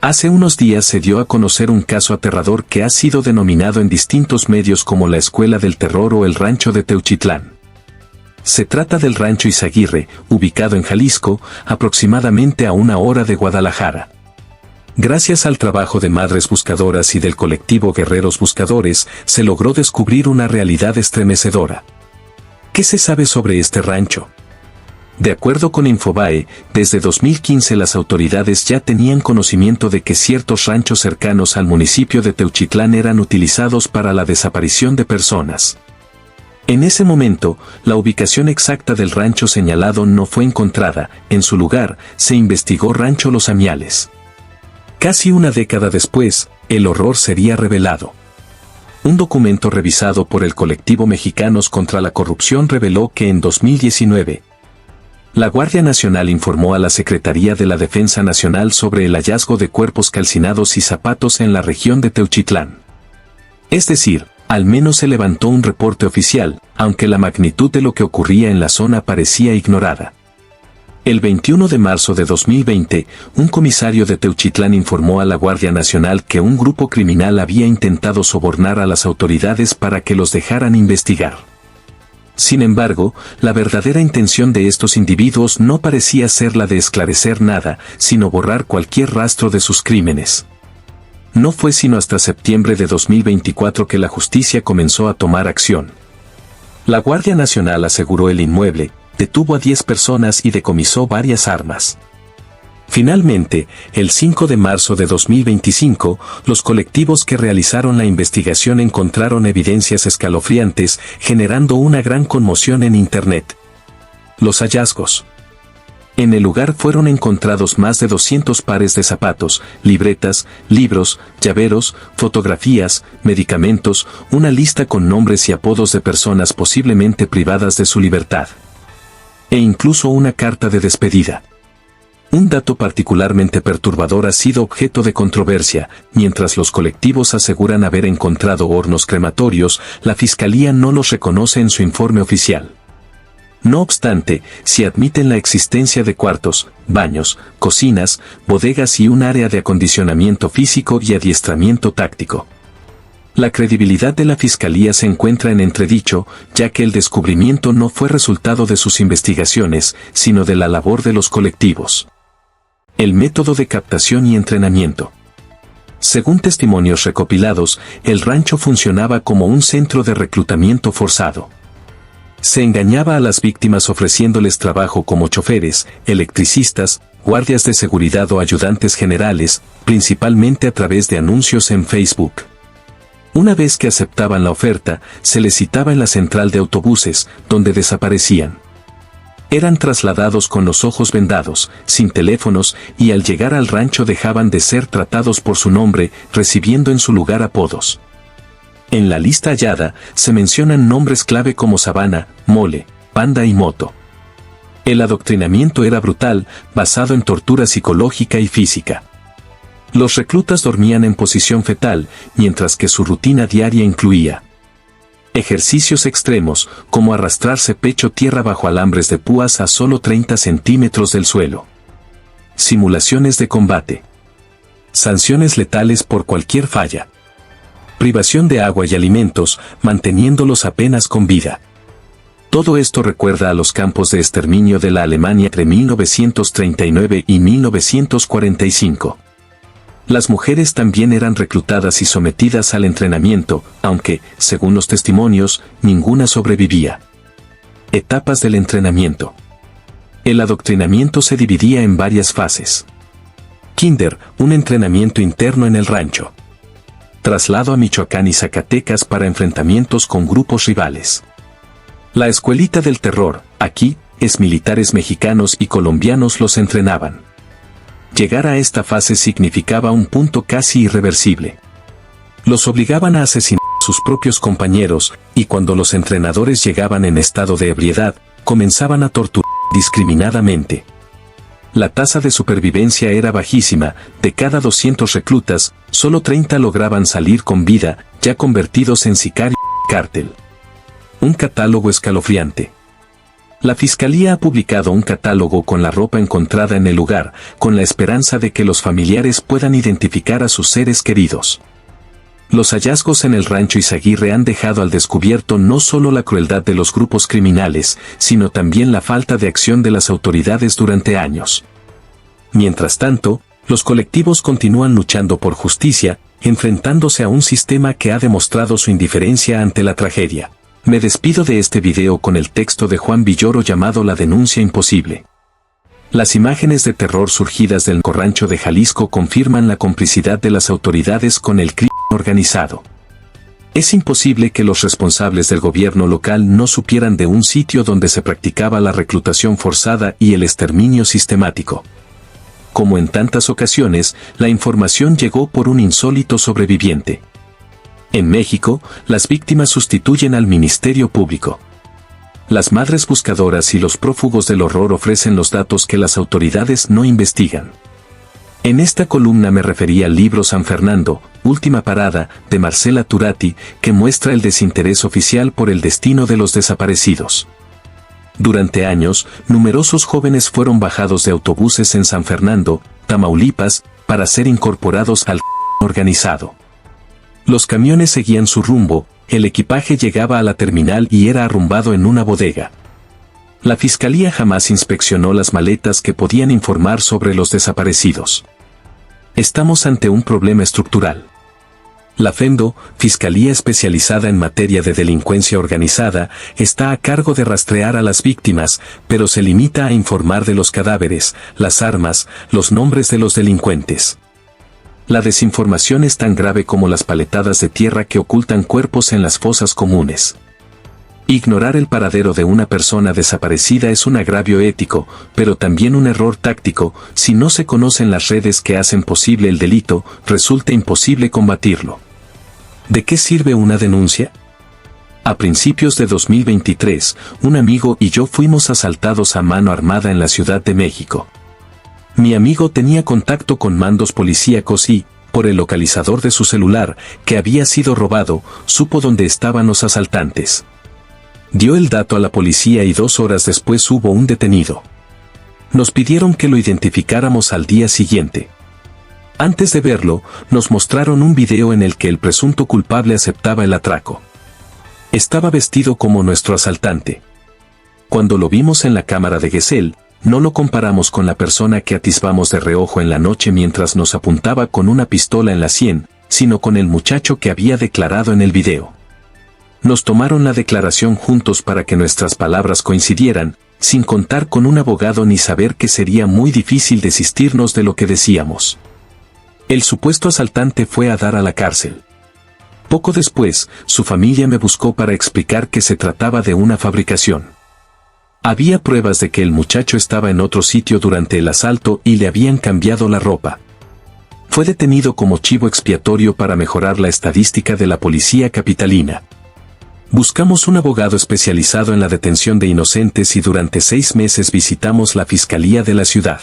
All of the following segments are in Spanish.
Hace unos días se dio a conocer un caso aterrador que ha sido denominado en distintos medios como la Escuela del Terror o el Rancho de Teuchitlán. Se trata del Rancho Izaguirre, ubicado en Jalisco, aproximadamente a 1 hora de Guadalajara. Gracias al trabajo de madres buscadoras y del colectivo Guerreros Buscadores, se logró descubrir una realidad estremecedora. ¿Qué se sabe sobre este rancho? De acuerdo con Infobae, desde 2015 las autoridades ya tenían conocimiento de que ciertos ranchos cercanos al municipio de Teuchitlán eran utilizados para la desaparición de personas. En ese momento, la ubicación exacta del rancho señalado no fue encontrada, en su lugar, se investigó Rancho Los Amiales. Casi una década después, el horror sería revelado. Un documento revisado por el colectivo Mexicanos contra la Corrupción reveló que en 2019, la Guardia Nacional informó a la Secretaría de la Defensa Nacional sobre el hallazgo de cuerpos calcinados y zapatos en la región de Teuchitlán. Es decir, al menos se levantó un reporte oficial, aunque la magnitud de lo que ocurría en la zona parecía ignorada. El 21 de marzo de 2020, un comisario de Teuchitlán informó a la Guardia Nacional que un grupo criminal había intentado sobornar a las autoridades para que los dejaran investigar. Sin embargo, la verdadera intención de estos individuos no parecía ser la de esclarecer nada, sino borrar cualquier rastro de sus crímenes. No fue sino hasta septiembre de 2024 que la justicia comenzó a tomar acción. La Guardia Nacional aseguró el inmueble, detuvo a 10 personas y decomisó varias armas. Finalmente, el 5 de marzo de 2025, los colectivos que realizaron la investigación encontraron evidencias escalofriantes, generando una gran conmoción en Internet. Los hallazgos. En el lugar fueron encontrados más de 200 pares de zapatos, libretas, libros, llaveros, fotografías, medicamentos, una lista con nombres y apodos de personas posiblemente privadas de su libertad. E incluso una carta de despedida. Un dato particularmente perturbador ha sido objeto de controversia. Mientras los colectivos aseguran haber encontrado hornos crematorios, la Fiscalía no los reconoce en su informe oficial. No obstante, sí admiten la existencia de cuartos, baños, cocinas, bodegas y un área de acondicionamiento físico y adiestramiento táctico. La credibilidad de la Fiscalía se encuentra en entredicho, ya que el descubrimiento no fue resultado de sus investigaciones, sino de la labor de los colectivos. El método de captación y entrenamiento. Según testimonios recopilados, el rancho funcionaba como un centro de reclutamiento forzado. Se engañaba a las víctimas ofreciéndoles trabajo como choferes, electricistas, guardias de seguridad o ayudantes generales, principalmente a través de anuncios en Facebook. Una vez que aceptaban la oferta, se les citaba en la central de autobuses, donde desaparecían. Eran trasladados con los ojos vendados, sin teléfonos, y al llegar al rancho dejaban de ser tratados por su nombre, recibiendo en su lugar apodos. En la lista hallada, se mencionan nombres clave como Sabana, Mole, Panda y Moto. El adoctrinamiento era brutal, basado en tortura psicológica y física. Los reclutas dormían en posición fetal, mientras que su rutina diaria incluía ejercicios extremos, como arrastrarse pecho-tierra bajo alambres de púas a solo 30 centímetros del suelo. Simulaciones de combate. Sanciones letales por cualquier falla. Privación de agua y alimentos, manteniéndolos apenas con vida. Todo esto recuerda a los campos de exterminio de la Alemania entre 1939 y 1945. Las mujeres también eran reclutadas y sometidas al entrenamiento, aunque, según los testimonios, ninguna sobrevivía. Etapas del entrenamiento. El adoctrinamiento se dividía en varias fases. Kinder, un entrenamiento interno en el rancho. Traslado a Michoacán y Zacatecas para enfrentamientos con grupos rivales. La escuelita del terror, aquí, exmilitares mexicanos y colombianos los entrenaban. Llegar a esta fase significaba un punto casi irreversible. Los obligaban a asesinar a sus propios compañeros, y cuando los entrenadores llegaban en estado de ebriedad, comenzaban a torturar indiscriminadamente. La tasa de supervivencia era bajísima, de cada 200 reclutas, solo 30 lograban salir con vida, ya convertidos en sicarios y cártel. Un catálogo escalofriante. La Fiscalía ha publicado un catálogo con la ropa encontrada en el lugar, con la esperanza de que los familiares puedan identificar a sus seres queridos. Los hallazgos en el rancho Izaguirre han dejado al descubierto no solo la crueldad de los grupos criminales, sino también la falta de acción de las autoridades durante años. Mientras tanto, los colectivos continúan luchando por justicia, enfrentándose a un sistema que ha demostrado su indiferencia ante la tragedia. Me despido de este video con el texto de Juan Villoro llamado La denuncia imposible. Las imágenes de terror surgidas del rancho de Jalisco confirman la complicidad de las autoridades con el crimen organizado. Es imposible que los responsables del gobierno local no supieran de un sitio donde se practicaba la reclutación forzada y el exterminio sistemático. Como en tantas ocasiones, la información llegó por un insólito sobreviviente. En México, las víctimas sustituyen al Ministerio Público. Las madres buscadoras y los prófugos del horror ofrecen los datos que las autoridades no investigan. En esta columna me refería al libro San Fernando, Última Parada, de Marcela Turati, que muestra el desinterés oficial por el destino de los desaparecidos. Durante años, numerosos jóvenes fueron bajados de autobuses en San Fernando, Tamaulipas, para ser incorporados al organizado. Los camiones seguían su rumbo, el equipaje llegaba a la terminal y era arrumbado en una bodega. La fiscalía jamás inspeccionó las maletas que podían informar sobre los desaparecidos. Estamos ante un problema estructural. La FEMDO, Fiscalía Especializada en Materia de Delincuencia Organizada, está a cargo de rastrear a las víctimas, pero se limita a informar de los cadáveres, las armas, los nombres de los delincuentes. La desinformación es tan grave como las paletadas de tierra que ocultan cuerpos en las fosas comunes. Ignorar el paradero de una persona desaparecida es un agravio ético, pero también un error táctico. Si no se conocen las redes que hacen posible el delito, resulta imposible combatirlo. ¿De qué sirve una denuncia? A principios de 2023, un amigo y yo fuimos asaltados a mano armada en la Ciudad de México. Mi amigo tenía contacto con mandos policíacos y, por el localizador de su celular, que había sido robado, supo dónde estaban los asaltantes. Dio el dato a la policía y 2 horas después hubo un detenido. Nos pidieron que lo identificáramos al día siguiente. Antes de verlo, nos mostraron un video en el que el presunto culpable aceptaba el atraco. Estaba vestido como nuestro asaltante. Cuando lo vimos en la cámara de Gesell, no lo comparamos con la persona que atisbamos de reojo en la noche mientras nos apuntaba con una pistola en la sien, sino con el muchacho que había declarado en el video. Nos tomaron la declaración juntos para que nuestras palabras coincidieran, sin contar con un abogado ni saber que sería muy difícil desistirnos de lo que decíamos. El supuesto asaltante fue a dar a la cárcel. Poco después, su familia me buscó para explicar que se trataba de una fabricación. Había pruebas de que el muchacho estaba en otro sitio durante el asalto y le habían cambiado la ropa. Fue detenido como chivo expiatorio para mejorar la estadística de la policía capitalina. Buscamos un abogado especializado en la detención de inocentes y durante 6 meses visitamos la Fiscalía de la ciudad.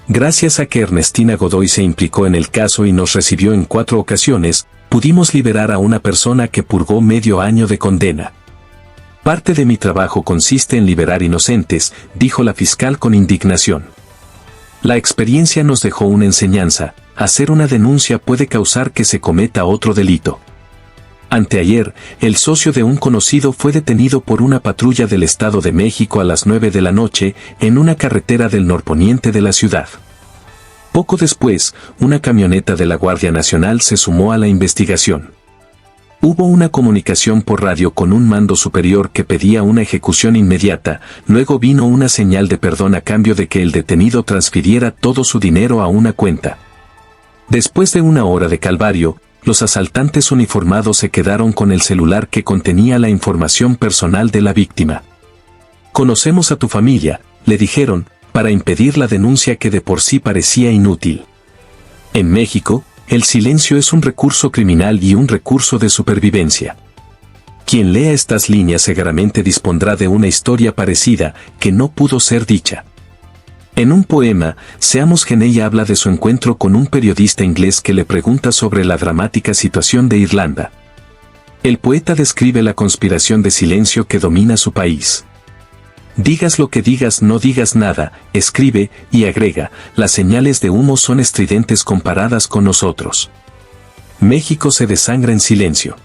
Gracias a que Ernestina Godoy se implicó en el caso y nos recibió en 4 ocasiones, pudimos liberar a una persona que purgó medio año de condena. Parte de mi trabajo consiste en liberar inocentes, dijo la fiscal con indignación. La experiencia nos dejó una enseñanza: hacer una denuncia puede causar que se cometa otro delito. Anteayer, el socio de un conocido fue detenido por una patrulla del Estado de México a las 9 de la noche, en una carretera del norponiente de la ciudad. Poco después, una camioneta de la Guardia Nacional se sumó a la investigación. Hubo una comunicación por radio con un mando superior que pedía una ejecución inmediata, luego vino una señal de perdón a cambio de que el detenido transfiriera todo su dinero a una cuenta. Después de 1 hora de calvario, los asaltantes uniformados se quedaron con el celular que contenía la información personal de la víctima. Conocemos a tu familia, le dijeron, para impedir la denuncia que de por sí parecía inútil. En México, el silencio es un recurso criminal y un recurso de supervivencia. Quien lea estas líneas seguramente dispondrá de una historia parecida, que no pudo ser dicha. En un poema, Seamus Heaney habla de su encuentro con un periodista inglés que le pregunta sobre la dramática situación de Irlanda. El poeta describe la conspiración de silencio que domina su país. Digas lo que digas, no digas nada, escribe, y agrega, las señales de humo son estridentes comparadas con nosotros. México se desangra en silencio.